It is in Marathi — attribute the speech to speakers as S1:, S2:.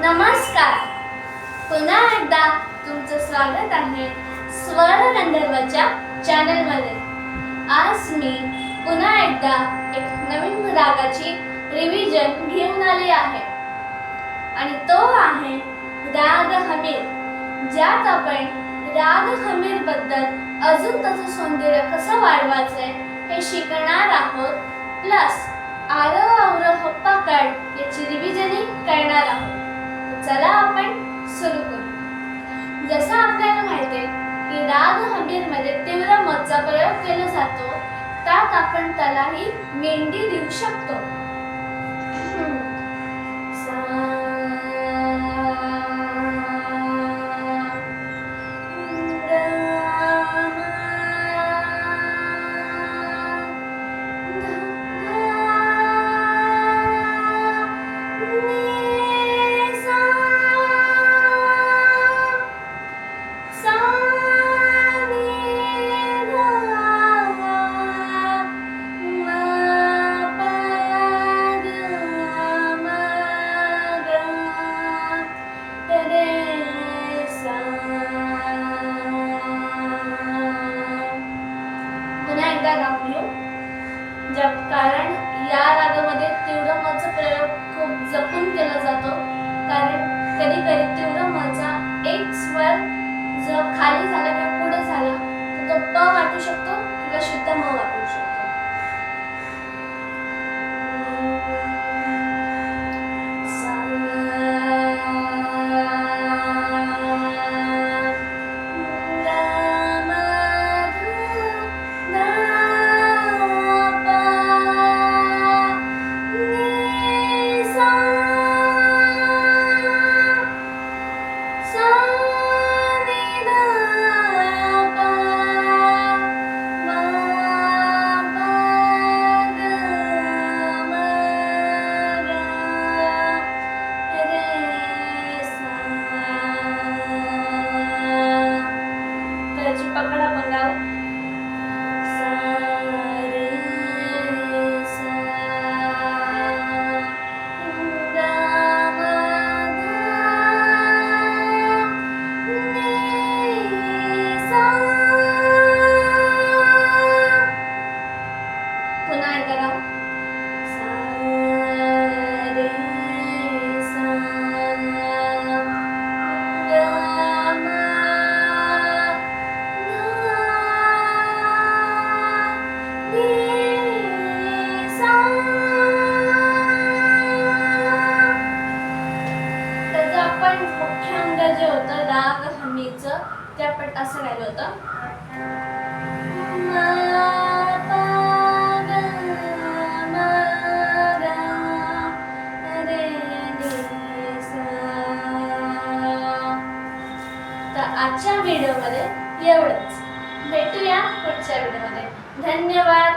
S1: नमस्कार. पुन्हा एकदा तुमचं स्वागत आहे स्वर गंधर्वच्या चॅनलमध्ये. आज मी पुन्हा एकदा एक नवीन रागाची रिव्हिजन घेऊन आली आहे आणि तो आहे राग हमीर, ज्यात आपण राग हमीर बद्दल अजून त्याचं सौंदर्य कसं वाढवायचंय हे शिकणार आहोत. प्लस आरव अवरोह पकड याची रिव्हिजनही करणार आहोत. चला आपण सुरू करू. जसं आपल्याला माहिती आहे की राग हमीर मध्ये तीव्र मचा प्रयोग केला जातो, त्यात आपण त्यालाही मेंढी देऊ शकतो. कारण या रागामध्ये तीव्र मचा प्रयोग खूप जपून केला जातो, कारण कधी कधी तीव्र मचा एक स्वर जर खाली झाला किंवा पुढे झाला तर तो प वाटू शकतो किंवा शुद्ध म वाटू शकतो. जे होतं राग हमीचं ते आपण असं गायलं होतं. तर आजच्या व्हिडिओमध्ये एवढंच. भेटूया पुढच्या व्हिडिओमध्ये. धन्यवाद.